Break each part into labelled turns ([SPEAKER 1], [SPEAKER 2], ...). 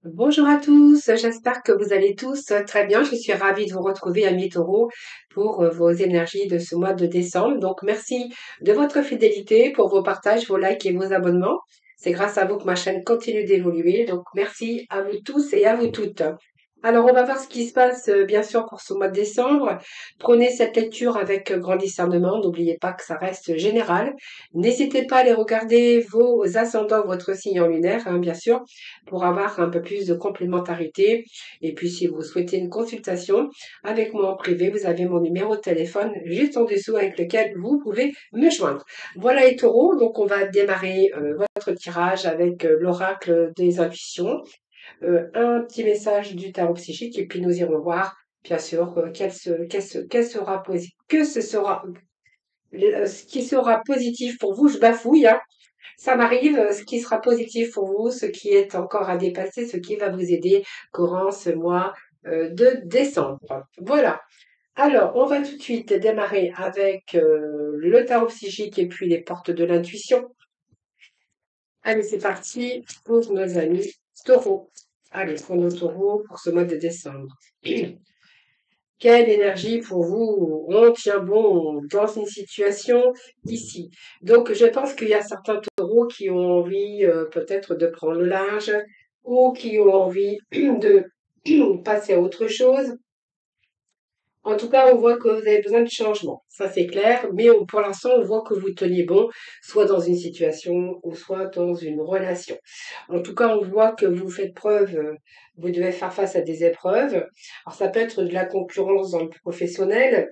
[SPEAKER 1] Bonjour à tous, j'espère que vous allez tous très bien. Je suis ravie de vous retrouver, amis taureaux, pour vos énergies de ce mois de décembre. Donc, merci de votre fidélité pour vos partages, vos likes et vos abonnements. C'est grâce à vous que ma chaîne continue d'évoluer. Donc, merci à vous tous et à vous toutes. Alors, on va voir ce qui se passe, bien sûr, pour ce mois de décembre. Prenez cette lecture avec grand discernement. N'oubliez pas que ça reste général. N'hésitez pas à aller regarder vos ascendants, votre signe en lunaire, hein, bien sûr, pour avoir un peu plus de complémentarité. Et puis, si vous souhaitez une consultation avec moi en privé, vous avez mon numéro de téléphone juste en dessous avec lequel vous pouvez me joindre. Voilà les taureaux, donc on va démarrer votre tirage avec l'oracle des intuitions, un petit message du tarot psychique et puis nous irons voir, bien sûr, ce qui sera positif pour vous. Je bafouille, hein, ça m'arrive, ce qui sera positif pour vous, ce qui est encore à dépasser, ce qui va vous aider courant ce mois de décembre. Voilà. Alors, on va tout de suite démarrer avec le tarot psychique et puis les portes de l'intuition. Allez, c'est parti pour nos amis taureaux. Allez, pour nos taureaux pour ce mois de décembre. Quelle énergie pour vous? On tient bon dans une situation ici. Donc, je pense qu'il y a certains taureaux qui ont envie peut-être de prendre le large ou qui ont envie de passer à autre chose. En tout cas, on voit que vous avez besoin de changement. Ça, c'est clair. Mais pour l'instant, on voit que vous teniez bon, soit dans une situation ou soit dans une relation. En tout cas, on voit que vous faites preuve, vous devez faire face à des épreuves. Alors, ça peut être de la concurrence dans le professionnel,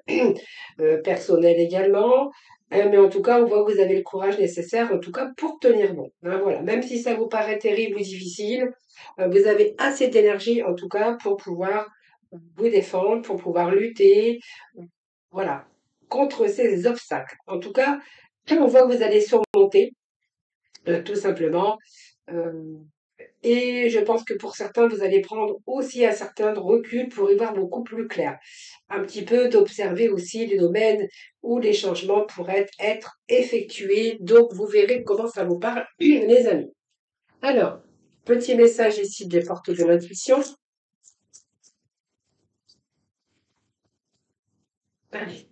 [SPEAKER 1] personnel également. Mais en tout cas, on voit que vous avez le courage nécessaire, en tout cas, pour tenir bon. Hein, voilà. Même si ça vous paraît terrible ou difficile, vous avez assez d'énergie, en tout cas, pour pouvoir vous défendre, pour pouvoir lutter, voilà, contre ces obstacles. En tout cas, on voit que vous allez surmonter, tout simplement. Euh, et je pense que pour certains, vous allez prendre aussi un certain recul pour y voir beaucoup plus clair. Un petit peu d'observer aussi les domaines où les changements pourraient être effectués. Donc, vous verrez comment ça vous parle, les amis. Alors, petit message ici des portes de l'intuition. Allez.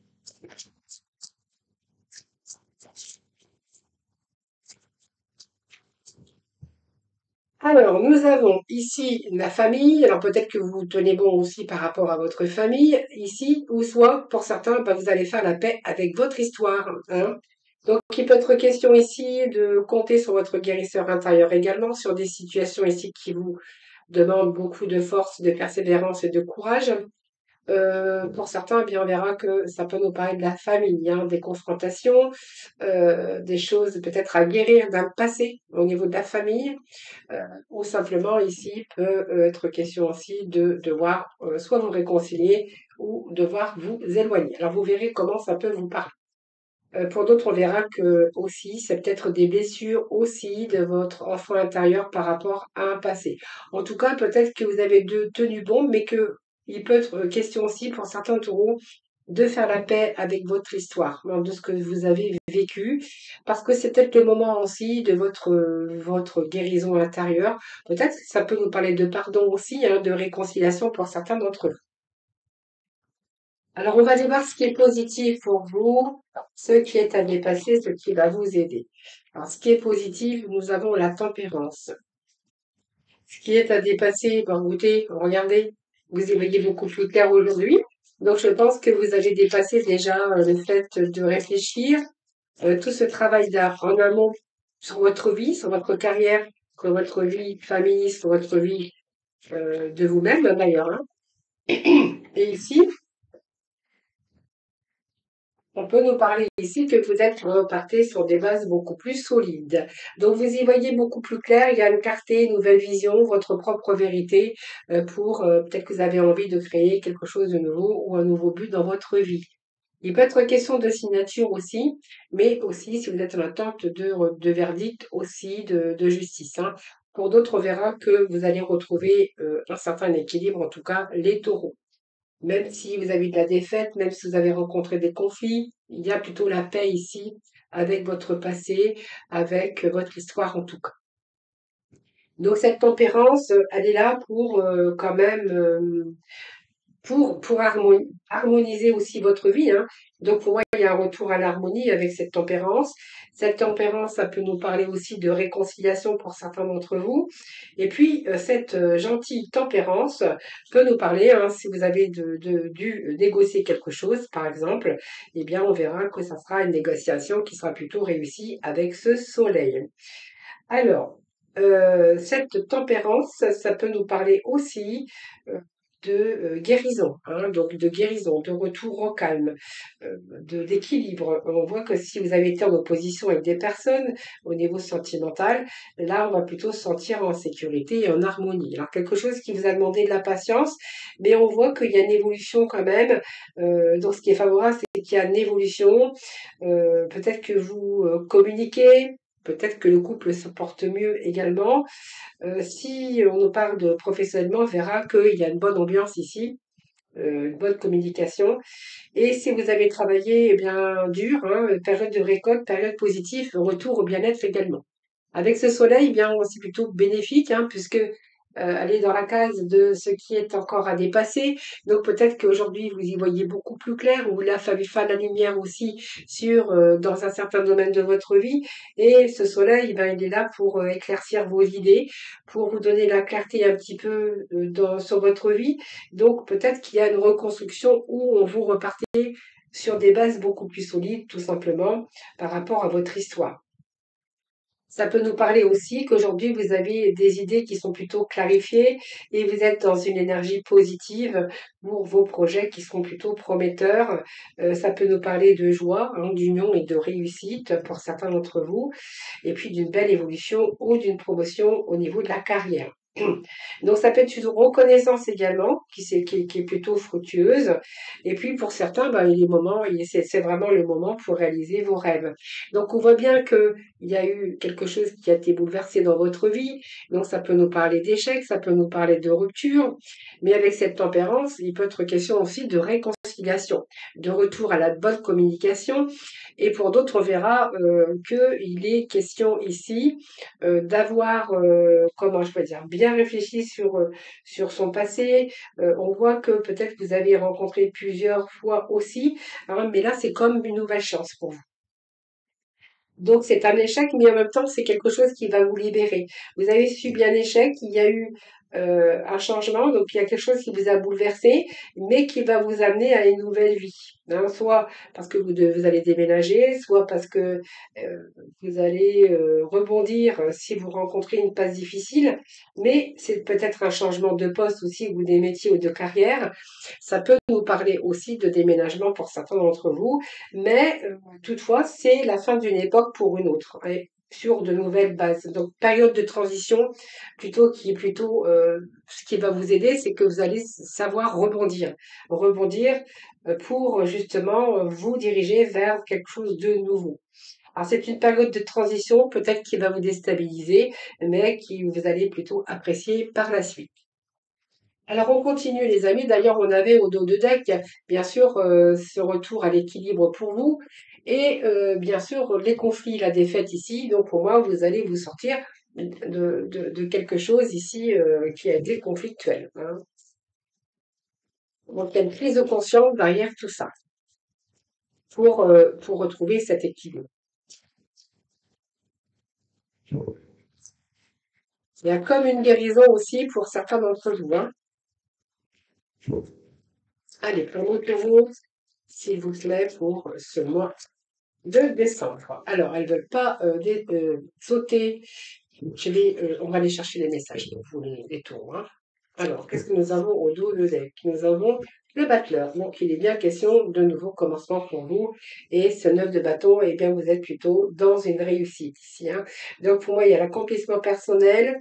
[SPEAKER 1] Alors, nous avons ici la famille. Alors, peut-être que vous tenez bon aussi par rapport à votre famille ici, ou soit, pour certains, bah, vous allez faire la paix avec votre histoire. Hein. Donc, il peut être question ici de compter sur votre guérisseur intérieur également, sur des situations ici qui vous demandent beaucoup de force, de persévérance et de courage. Pour certains, eh bien, on verra que ça peut nous parler de la famille, hein, des confrontations, des choses peut-être à guérir d'un passé au niveau de la famille. Ou simplement ici peut être question aussi de devoir soit vous réconcilier ou devoir vous éloigner. Alors vous verrez comment ça peut vous parler. Pour d'autres, on verra que aussi, c'est peut-être des blessures aussi de votre enfant intérieur par rapport à un passé. En tout cas, peut-être que vous avez tenu bon, mais que il peut être question aussi pour certains taureaux de faire la paix avec votre histoire, hein, de ce que vous avez vécu, parce que c'est peut-être le moment aussi de votre guérison intérieure. Peut-être que ça peut nous parler de pardon aussi, hein, de réconciliation pour certains d'entre eux. Alors, on va aller voir ce qui est positif pour vous, ce qui est à dépasser, ce qui va vous aider. Alors, ce qui est positif, nous avons la tempérance. Ce qui est à dépasser, ben, écoutez, regardez, vous y voyez beaucoup plus clair aujourd'hui. Donc, je pense que vous avez dépassé déjà le fait de réfléchir, tout ce travail d'art en amont sur votre vie, sur votre carrière, sur votre vie de famille, sur votre vie de vous-même d'ailleurs. Hein. Et ici, on peut nous parler ici que vous êtes reparté sur des bases beaucoup plus solides. Donc vous y voyez beaucoup plus clair, il y a une clarté, une nouvelle vision, votre propre vérité pour peut-être que vous avez envie de créer quelque chose de nouveau ou un nouveau but dans votre vie. Il peut être question de signature aussi, mais aussi si vous êtes en attente de verdict aussi, de justice. Hein. Pour d'autres, on verra que vous allez retrouver un certain équilibre, en tout cas les taureaux. Même si vous avez eu de la défaite, même si vous avez rencontré des conflits, il y a plutôt la paix ici avec votre passé, avec votre histoire en tout cas. Donc cette tempérance, elle est là pour quand même pour harmoniser aussi votre vie, hein. Donc pour moi, il y a un retour à l'harmonie avec cette tempérance. Cette tempérance, ça peut nous parler aussi de réconciliation pour certains d'entre vous. Et puis cette gentille tempérance peut nous parler, hein, si vous avez dû négocier quelque chose, par exemple, eh bien on verra que ça sera une négociation qui sera plutôt réussie avec ce soleil. Alors, cette tempérance, ça peut nous parler aussi de guérison, hein, donc de guérison, de retour au calme, d'équilibre. On voit que si vous avez été en opposition avec des personnes au niveau sentimental, là, on va plutôt se sentir en sécurité et en harmonie. Alors, quelque chose qui vous a demandé de la patience, mais on voit qu'il y a une évolution quand même. Donc, ce qui est favorable, c'est qu'il y a une évolution. Peut-être que vous communiquez. Peut-être que le couple se porte mieux également. Si on nous parle de professionnellement, on verra qu'il y a une bonne ambiance ici, une bonne communication. Et si vous avez travaillé eh bien dur, hein, période de récolte, période positive, retour au bien-être également. Avec ce soleil, eh bien c'est plutôt bénéfique, hein, puisque elle est dans la case de ce qui est encore à dépasser. Donc peut-être qu'aujourd'hui vous y voyez beaucoup plus clair, ou il a fallu faire la lumière aussi sur dans un certain domaine de votre vie. Et ce soleil, eh ben, il est là pour éclaircir vos idées, pour vous donner la clarté un petit peu sur votre vie. Donc peut-être qu'il y a une reconstruction où on vous repartez sur des bases beaucoup plus solides, tout simplement, par rapport à votre histoire. Ça peut nous parler aussi qu'aujourd'hui, vous avez des idées qui sont plutôt clarifiées et vous êtes dans une énergie positive pour vos projets qui seront plutôt prometteurs. Ça peut nous parler de joie, hein, d'union et de réussite pour certains d'entre vous, et puis d'une belle évolution ou d'une promotion au niveau de la carrière. Donc ça peut être une reconnaissance également qui est plutôt fructueuse. Et puis pour certains, ben, il y a des moments, c'est vraiment le moment pour réaliser vos rêves. Donc on voit bien qu'il y a eu quelque chose qui a été bouleversé dans votre vie. Donc ça peut nous parler d'échecs, ça peut nous parler de rupture. Mais avec cette tempérance, il peut être question aussi de réconciliation, de retour à la bonne communication. Et pour d'autres, on verra qu'il est question ici d'avoir, comment je peux dire, bien réfléchi sur son passé. On voit que peut-être vous avez rencontré plusieurs fois aussi, hein, mais là c'est comme une nouvelle chance pour vous. Donc c'est un échec, mais en même temps c'est quelque chose qui va vous libérer. Vous avez subi un échec, il y a eu un changement, donc il y a quelque chose qui vous a bouleversé, mais qui va vous amener à une nouvelle vie. Hein, soit parce que vous allez déménager, soit parce que vous allez rebondir si vous rencontrez une passe difficile, mais c'est peut-être un changement de poste aussi, ou des métiers ou de carrière. Ça peut nous parler aussi de déménagement pour certains d'entre vous, mais toutefois, c'est la fin d'une époque pour une autre, et sur de nouvelles bases. Donc, période de transition, plutôt qui est plutôt ce qui va vous aider, c'est que vous allez savoir rebondir, rebondir pour justement vous diriger vers quelque chose de nouveau. Alors, c'est une période de transition, peut-être qui va vous déstabiliser, mais qui vous allez plutôt apprécier par la suite. Alors on continue les amis. D'ailleurs, on avait au dos de deck, bien sûr, ce retour à l'équilibre pour vous et bien sûr les conflits, la défaite ici. Donc pour moi, vous allez vous sortir de quelque chose ici qui a été conflictuel, hein. Donc il y a une prise de conscience derrière tout ça pour retrouver cet équilibre. Il y a comme une guérison aussi pour certains d'entre vous, hein. Allez, pour nous taureaux, s'il vous plaît, pour ce mois de décembre. Alors, elles veulent pas sauter. On va aller chercher les messages pour vous, les tours, hein. Alors, qu'est-ce que nous avons au dos de deck? Nous avons le battleur. Donc, il est bien question de nouveau commencement pour vous. Et ce 9 de bâton, eh bien, vous êtes plutôt dans une réussite ici, hein. Donc, pour moi, il y a l'accomplissement personnel,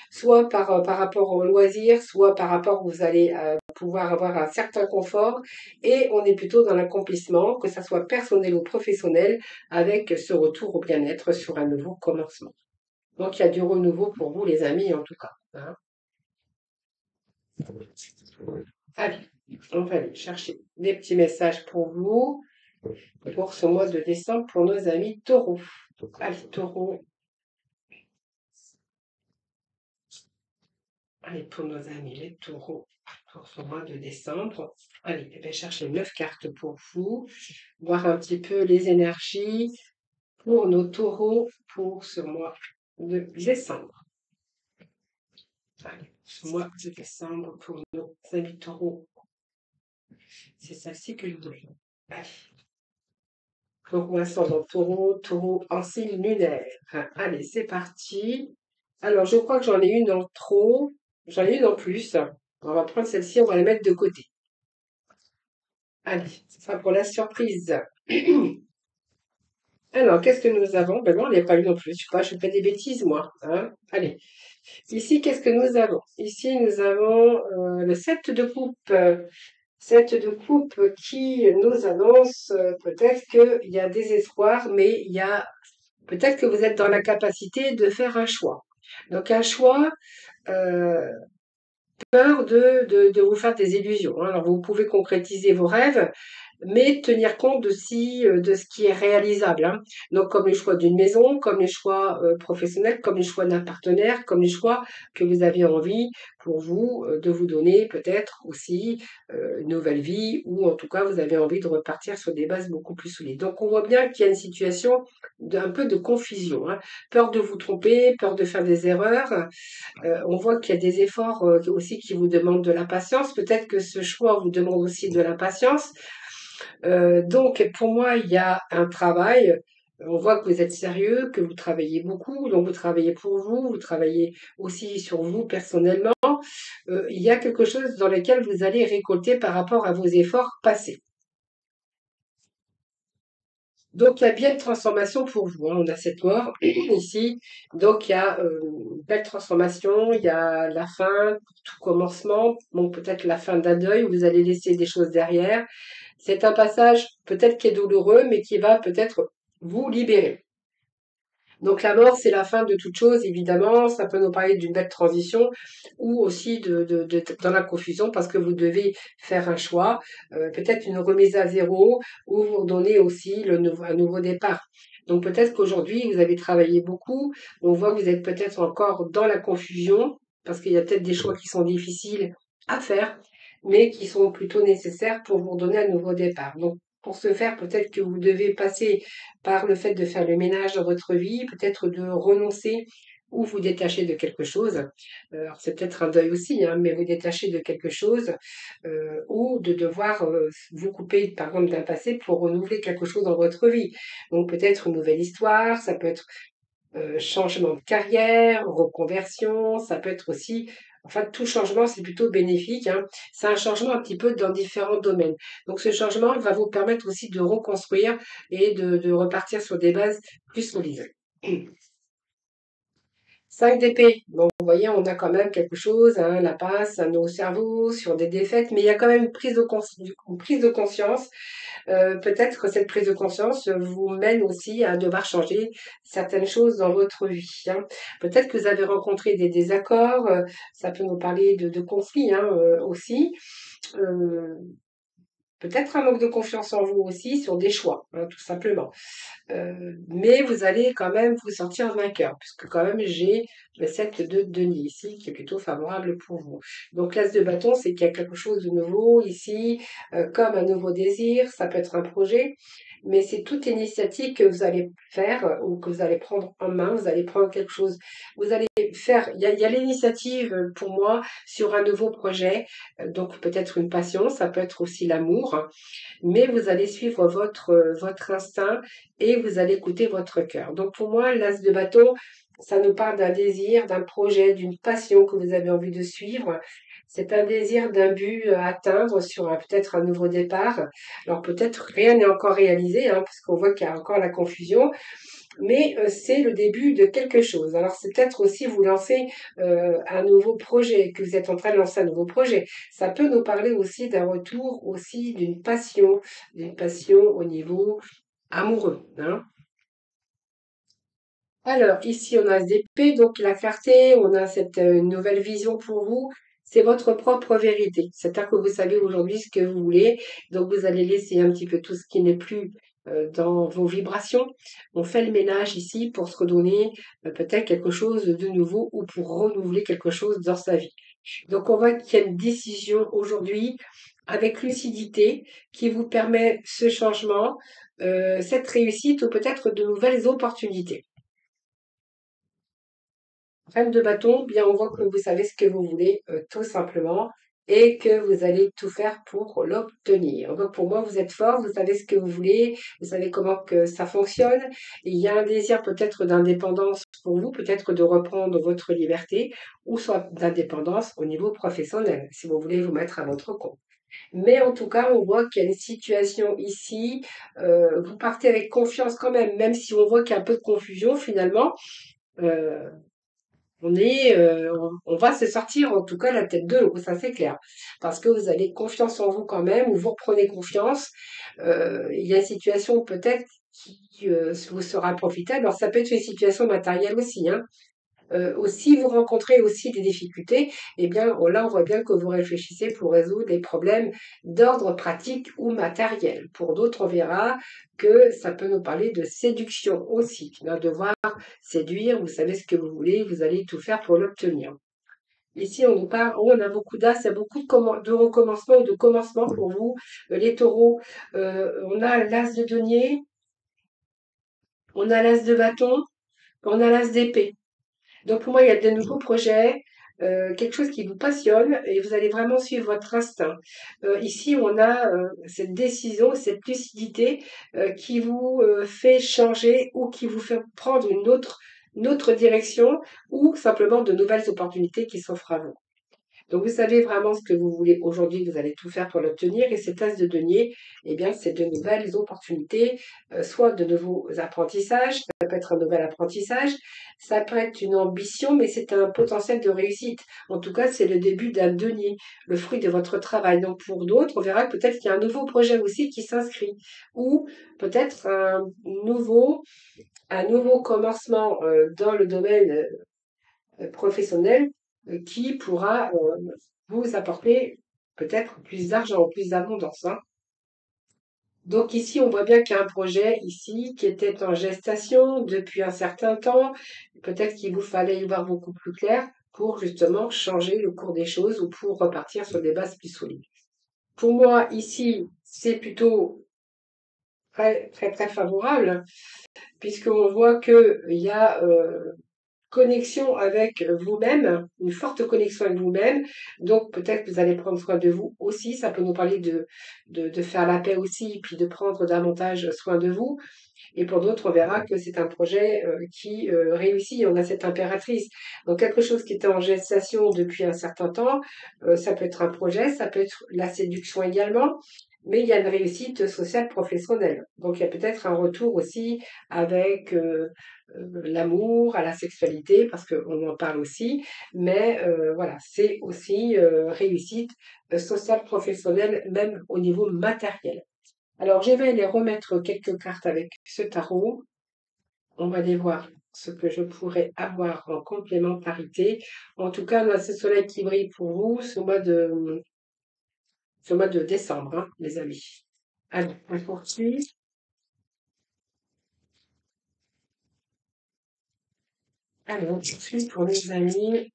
[SPEAKER 1] soit par rapport au loisir, soit par rapport où vous allez pouvoir avoir un certain confort. Et on est plutôt dans l'accomplissement, que ça soit personnel ou professionnel, avec ce retour au bien-être sur un nouveau commencement. Donc, il y a du renouveau pour vous, les amis, en tout cas, hein. Allez, on va aller chercher des petits messages pour vous, pour ce mois de décembre, pour nos amis taureaux. Allez, taureau, Allez, pour nos amis les taureaux, pour ce mois de décembre. Allez, je vais chercher 9 cartes pour vous, voir un petit peu les énergies pour nos taureaux pour ce mois de décembre. Allez, ce mois de décembre pour nos amis taureaux. C'est celle-ci que je veux. Allez. Taureau ascendant taureau, taureau en signe lunaire. Allez, c'est parti. Alors, je crois que j'en ai une en trop. J'en ai une en plus. On va prendre celle-ci, on va la mettre de côté. Allez, ce sera pour la surprise. Alors, qu'est-ce que nous avons? Ben non, il n'y a pas eu non plus. Je fais des bêtises, moi. Hein. Allez. Ici, qu'est-ce que nous avons? Ici, nous avons le 7 de coupe. 7 de coupe qui nous annonce peut-être qu'il y a des espoirs, mais il y a peut-être que vous êtes dans la capacité de faire un choix. Donc, un choix, euh, peur de vous faire des illusions. Hein. Alors, vous pouvez concrétiser vos rêves, mais tenir compte aussi de ce qui est réalisable. Hein. Donc, comme le choix d'une maison, comme les choix professionnels, comme les choix d'un partenaire, comme les choix que vous avez envie pour vous de vous donner peut-être aussi une nouvelle vie, ou en tout cas, vous avez envie de repartir sur des bases beaucoup plus solides. Donc, on voit bien qu'il y a une situation d'un peu de confusion. Hein. Peur de vous tromper, peur de faire des erreurs. On voit qu'il y a des efforts aussi qui vous demandent de la patience. Peut-être que ce choix vous demande aussi de la patience. Donc, pour moi, il y a un travail. On voit que vous êtes sérieux, que vous travaillez beaucoup, donc vous travaillez pour vous, vous travaillez aussi sur vous personnellement. Il y a quelque chose dans lequel vous allez récolter par rapport à vos efforts passés. Donc, il y a bien une transformation pour vous. Hein. On a cette mort ici. Donc, il y a une belle transformation. Il y a la fin, tout commencement. Donc, peut-être la fin d'un deuil où vous allez laisser des choses derrière. C'est un passage peut-être qui est douloureux, mais qui va peut-être vous libérer. Donc la mort, c'est la fin de toute chose, évidemment. Ça peut nous parler d'une belle transition ou aussi dans la confusion parce que vous devez faire un choix, peut-être une remise à zéro ou vous redonner aussi un nouveau départ. Donc peut-être qu'aujourd'hui, vous avez travaillé beaucoup. On voit que vous êtes peut-être encore dans la confusion parce qu'il y a peut-être des choix qui sont difficiles à faire, mais qui sont plutôt nécessaires pour vous redonner un nouveau départ. Donc pour ce faire, peut-être que vous devez passer par le fait de faire le ménage dans votre vie, peut-être de renoncer ou vous détacher de quelque chose. Alors c'est peut-être un deuil aussi, hein, mais vous détacher de quelque chose ou de devoir vous couper par exemple d'un passé pour renouveler quelque chose dans votre vie. Donc peut-être une nouvelle histoire, ça peut être changement de carrière, reconversion, ça peut être aussi, enfin tout changement c'est plutôt bénéfique, hein. C'est un changement un petit peu dans différents domaines. Donc ce changement va vous permettre aussi de reconstruire et de repartir sur des bases plus solides. 5 d'épée. Bon, vous voyez, on a quand même quelque chose, hein, la passe à nos cerveaux sur des défaites, mais il y a quand même une prise de conscience. Peut-être que cette prise de conscience vous mène aussi à devoir changer certaines choses dans votre vie. Hein. Peut-être que vous avez rencontré des désaccords, ça peut nous parler de conflits hein, aussi. Euh, Peut-être un manque de confiance en vous aussi sur des choix, hein, tout simplement. Mais vous allez quand même vous sortir vainqueur, puisque quand même j'ai le 7 de denier ici, qui est plutôt favorable pour vous. Donc l'as de bâton, c'est qu'il y a quelque chose de nouveau ici, comme un nouveau désir, ça peut être un projet, mais c'est toute initiative que vous allez faire ou que vous allez prendre en main, vous allez prendre quelque chose, vous allez faire, il y a l'initiative pour moi sur un nouveau projet, donc peut-être une passion, ça peut être aussi l'amour, hein, mais vous allez suivre votre instinct et vous allez écouter votre cœur. Donc pour moi, l'as de bâton, ça nous parle d'un désir, d'un projet, d'une passion que vous avez envie de suivre. C'est un désir d'un but à atteindre sur peut-être un nouveau départ. Alors peut-être rien n'est encore réalisé, hein, parce qu'on voit qu'il y a encore la confusion, mais c'est le début de quelque chose. Alors c'est peut-être aussi vous lancer un nouveau projet, que vous êtes en train de lancer un nouveau projet. Ça peut nous parler aussi d'un retour aussi d'une passion au niveau amoureux. Hein. Alors, ici, on a ce d'épée, donc la clarté, on a cette nouvelle vision pour vous. C'est votre propre vérité. C'est-à-dire que vous savez aujourd'hui ce que vous voulez. Donc, vous allez laisser un petit peu tout ce qui n'est plus dans vos vibrations. On fait le ménage ici pour se redonner peut-être quelque chose de nouveau ou pour renouveler quelque chose dans sa vie. Donc, on voit qu'il y a une décision aujourd'hui avec lucidité qui vous permet ce changement, cette réussite ou peut-être de nouvelles opportunités. Reine de bâton, bien on voit que vous savez ce que vous voulez, tout simplement, et que vous allez tout faire pour l'obtenir. Donc pour moi, vous êtes fort, vous savez ce que vous voulez, vous savez comment que ça fonctionne. Il y a un désir peut-être d'indépendance pour vous, peut-être de reprendre votre liberté, ou soit d'indépendance au niveau professionnel, si vous voulez vous mettre à votre compte. Mais en tout cas, on voit qu'il y a une situation ici, vous partez avec confiance quand même si on voit qu'il y a un peu de confusion finalement. euh, on va se sortir en tout cas la tête de l'eau, ça c'est clair. Parce que vous avez confiance en vous quand même, ou vous reprenez confiance. Il y a une situation peut-être qui vous sera profitable. Alors ça peut être une situation matérielle aussi, hein. Aussi, vous rencontrez aussi des difficultés, eh bien, là, on voit bien que vous réfléchissez pour résoudre des problèmes d'ordre pratique ou matériel. Pour d'autres, on verra que ça peut nous parler de séduction aussi, hein, devoir séduire, vous savez ce que vous voulez, vous allez tout faire pour l'obtenir. Ici, on nous parle, oh, on a beaucoup d'as, il y a beaucoup de recommencement ou de commencement pour vous, les taureaux. On a l'as de denier, on a l'as de bâton, on a l'as d'épée. Donc pour moi, il y a de nouveaux projets, quelque chose qui vous passionne et vous allez vraiment suivre votre instinct. Ici, on a cette décision, cette lucidité qui vous fait changer ou qui vous fait prendre une autre direction ou simplement de nouvelles opportunités qui s'offrent à vous. Donc, vous savez vraiment ce que vous voulez aujourd'hui, vous allez tout faire pour l'obtenir. Et cette as de denier, eh bien, c'est de nouvelles opportunités, soit de nouveaux apprentissages, ça peut être un nouvel apprentissage, ça peut être une ambition, mais c'est un potentiel de réussite. En tout cas, c'est le début d'un denier, le fruit de votre travail. Donc, pour d'autres, on verra que peut-être qu'il y a un nouveau projet aussi qui s'inscrit, ou peut-être un nouveau commencement dans le domaine professionnel qui pourra vous apporter peut-être plus d'argent, plus d'abondance, hein. Donc ici, on voit bien qu'il y a un projet ici qui était en gestation depuis un certain temps. Peut-être qu'il vous fallait y voir beaucoup plus clair pour justement changer le cours des choses ou pour repartir sur des bases plus solides. Pour moi, ici, c'est plutôt très, très, très favorable puisqu'on voit qu'il y a connexion avec vous-même, une forte connexion avec vous-même. Donc peut-être que vous allez prendre soin de vous aussi. Ça peut nous parler de faire la paix aussi, puis de prendre davantage soin de vous. Et pour d'autres, on verra que c'est un projet qui réussit. On a cette impératrice. Donc quelque chose qui était en gestation depuis un certain temps, ça peut être un projet, ça peut être la séduction également. Mais il y a une réussite sociale professionnelle. Donc il y a peut-être un retour aussi avec l'amour, à la sexualité, parce qu'on en parle aussi. Mais voilà, c'est aussi réussite sociale professionnelle, même au niveau matériel. Alors, je vais les remettre quelques cartes avec ce tarot. On va aller voir ce que je pourrais avoir en complémentarité. En tout cas, là, ce soleil qui brille pour vous ce mois de décembre, hein, les amis. Allez, on poursuit. Alors, on poursuit pour les amis.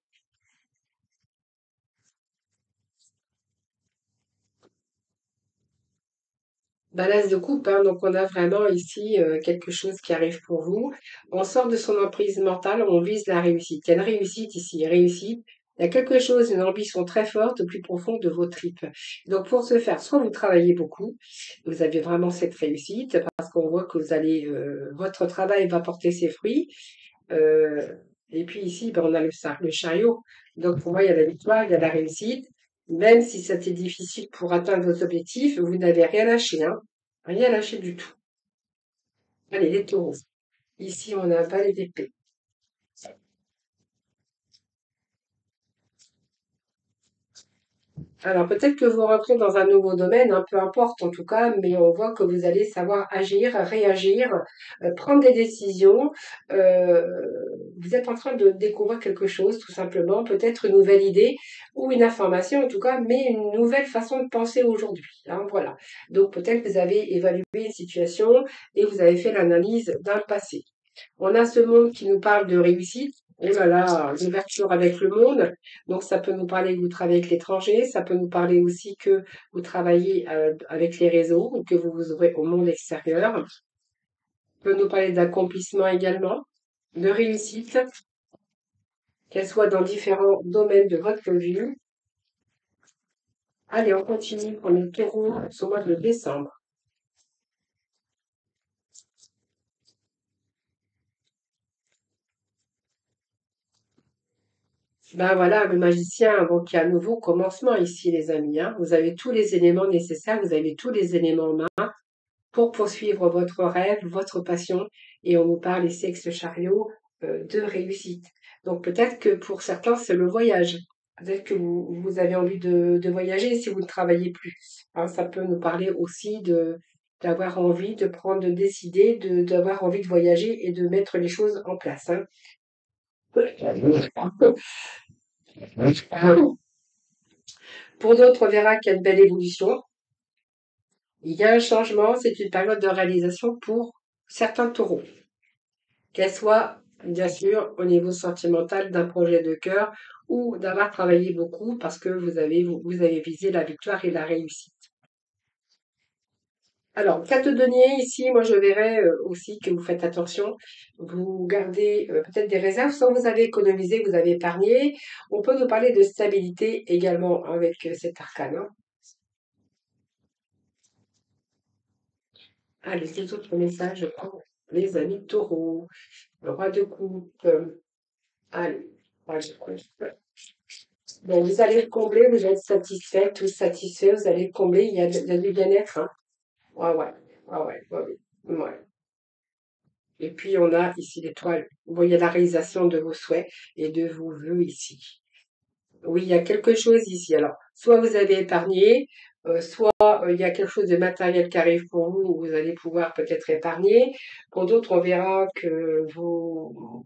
[SPEAKER 1] Balance de coupe, hein, donc on a vraiment ici quelque chose qui arrive pour vous. On sort de son emprise mentale, on vise la réussite. Il y a une réussite ici, réussite. Il y a quelque chose, une ambition très forte au plus profond de vos tripes. Donc pour ce faire, soit vous travaillez beaucoup, vous avez vraiment cette réussite, parce qu'on voit que votre travail va porter ses fruits. Euh, et puis ici, ben, on a le chariot. Donc pour moi, il y a la victoire, il y a la réussite. Même si c'était difficile pour atteindre vos objectifs, vous n'avez rien lâché, hein. Rien lâché du tout. Allez, les taureaux. Ici, on a un palais d'épée. Alors, peut-être que vous rentrez dans un nouveau domaine, hein, peu importe en tout cas, mais on voit que vous allez savoir agir, réagir, prendre des décisions. Euh, Vous êtes en train de découvrir quelque chose, tout simplement, peut-être une nouvelle idée ou une information en tout cas, mais une nouvelle façon de penser aujourd'hui, hein, voilà. Donc, peut-être que vous avez évalué une situation et vous avez fait l'analyse d'un passé. On a ce monde qui nous parle de réussite, Oh là là, l'ouverture avec le monde. Donc, ça peut nous parler que vous travaillez avec l'étranger. Ça peut nous parler aussi que vous travaillez avec les réseaux ou que vous vous ouvrez au monde extérieur. Ça peut nous parler d'accomplissement également, de réussite, qu'elle soit dans différents domaines de votre vie. Allez, on continue pour le taureau ce mois de décembre. Ben voilà, le magicien, donc il y a un nouveau commencement ici, les amis, hein. Vous avez tous les éléments nécessaires, vous avez tous les éléments en main pour poursuivre votre rêve, votre passion. Et on nous parle ici avec ce chariot de réussite. Donc peut-être que pour certains, c'est le voyage. Peut-être que vous avez envie de voyager si vous ne travaillez plus. Hein, ça peut nous parler aussi d'avoir envie de prendre, de décider, d'avoir envie de voyager et de mettre les choses en place, hein. Pour d'autres, on verra qu'il y a une belle évolution. Il y a un changement, c'est une période de réalisation pour certains taureaux. Qu'elle soit, bien sûr, au niveau sentimental d'un projet de cœur ou d'avoir travaillé beaucoup parce que vous avez visé la victoire et la réussite. Alors, carte de denier, ici, moi je verrais aussi que vous faites attention, vous gardez peut-être des réserves, soit vous avez économisé, vous avez épargné. On peut nous parler de stabilité également avec cet arcane, hein. Allez, les autres messages, je prends les amis taureaux, le roi de coupe. Allez, moi, je prends. Bon, vous allez combler, vous êtes satisfait, tous satisfaits, vous allez combler, il y a du bien-être, hein. Ouais, ouais, ouais, ouais, ouais, ouais. Ouais. Et puis, on a ici l'étoile. Vous voyez la réalisation de vos souhaits et de vos vœux ici. Oui, il y a quelque chose ici. Alors, soit vous avez épargné, soit il y a quelque chose de matériel qui arrive pour vous, où vous allez pouvoir peut-être épargner. Pour d'autres, on verra que vous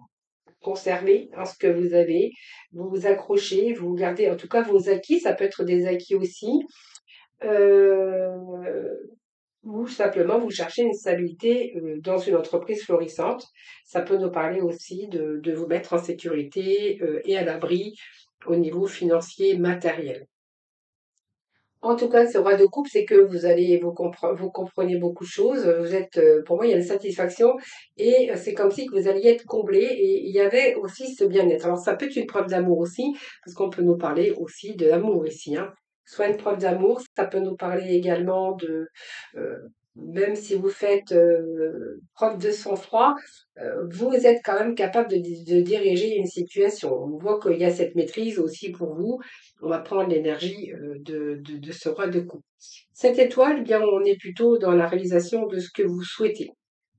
[SPEAKER 1] conservez hein, ce que vous avez, vous vous accrochez, vous gardez en tout cas vos acquis, ça peut être des acquis aussi. Euh, ou simplement vous cherchez une stabilité dans une entreprise florissante. Ça peut nous parler aussi de vous mettre en sécurité et à l'abri au niveau financier matériel. En tout cas, ce roi de coupe, c'est que vous comprenez beaucoup de choses. Vous êtes, pour moi, il y a une satisfaction et c'est comme si que vous alliez être comblé. Et il y avait aussi ce bien-être. Alors, ça peut être une preuve d'amour aussi, parce qu'on peut nous parler aussi de l'amour ici, hein. Soit une preuve d'amour, ça peut nous parler également euh, même si vous faites preuve de sang-froid, vous êtes quand même capable de diriger une situation. On voit qu'il y a cette maîtrise aussi pour vous. On va prendre l'énergie de ce roi de coupe. Cette étoile, eh bien, on est plutôt dans la réalisation de ce que vous souhaitez.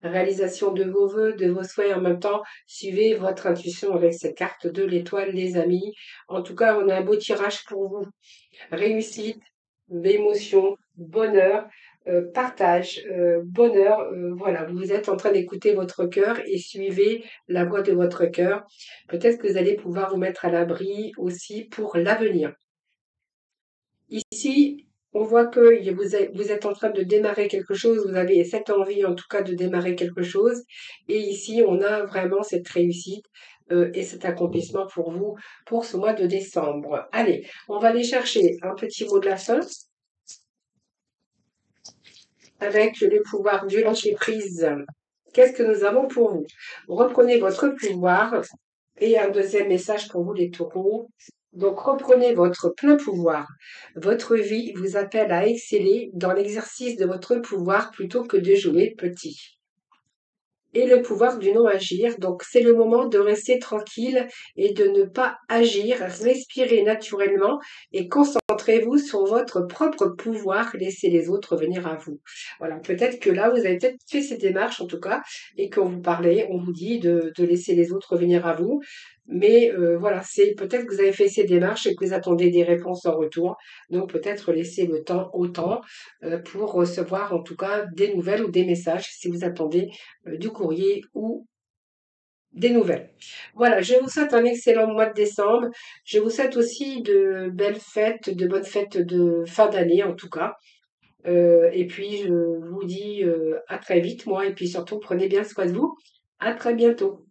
[SPEAKER 1] Réalisation de vos vœux, de vos souhaits en même temps. Suivez votre intuition avec cette carte de l'étoile, les amis. En tout cas, on a un beau tirage pour vous. Réussite, émotion, bonheur, partage, bonheur. Voilà, vous êtes en train d'écouter votre cœur et suivez la voix de votre cœur. Peut-être que vous allez pouvoir vous mettre à l'abri aussi pour l'avenir. Ici, on voit que vous êtes en train de démarrer quelque chose, vous avez cette envie en tout cas de démarrer quelque chose. Et ici, on a vraiment cette réussite et cet accomplissement pour vous pour ce mois de décembre. Allez, on va aller chercher un petit mot de la fin avec le pouvoir du lâcher prise. Qu'est-ce que nous avons pour vous? Reprenez votre pouvoir. Et un deuxième message pour vous, les taureaux. Donc, reprenez votre plein pouvoir. Votre vie vous appelle à exceller dans l'exercice de votre pouvoir plutôt que de jouer petit. Et le pouvoir du non-agir. Donc, c'est le moment de rester tranquille et de ne pas agir. Respirez naturellement et concentrez-vous sur votre propre pouvoir. Laissez les autres venir à vous. Voilà, peut-être que là, vous avez peut-être fait ces démarches en tout cas et qu'on vous parlait, on vous dit de laisser les autres venir à vous. Mais voilà, c'est peut-être que vous avez fait ces démarches et que vous attendez des réponses en retour. Donc peut-être laisser le temps au temps pour recevoir en tout cas des nouvelles ou des messages si vous attendez du courrier ou des nouvelles. Voilà, je vous souhaite un excellent mois de décembre. Je vous souhaite aussi de belles fêtes, de bonnes fêtes de fin d'année en tout cas. Et puis je vous dis à très vite moi et puis surtout prenez bien soin de vous. À très bientôt.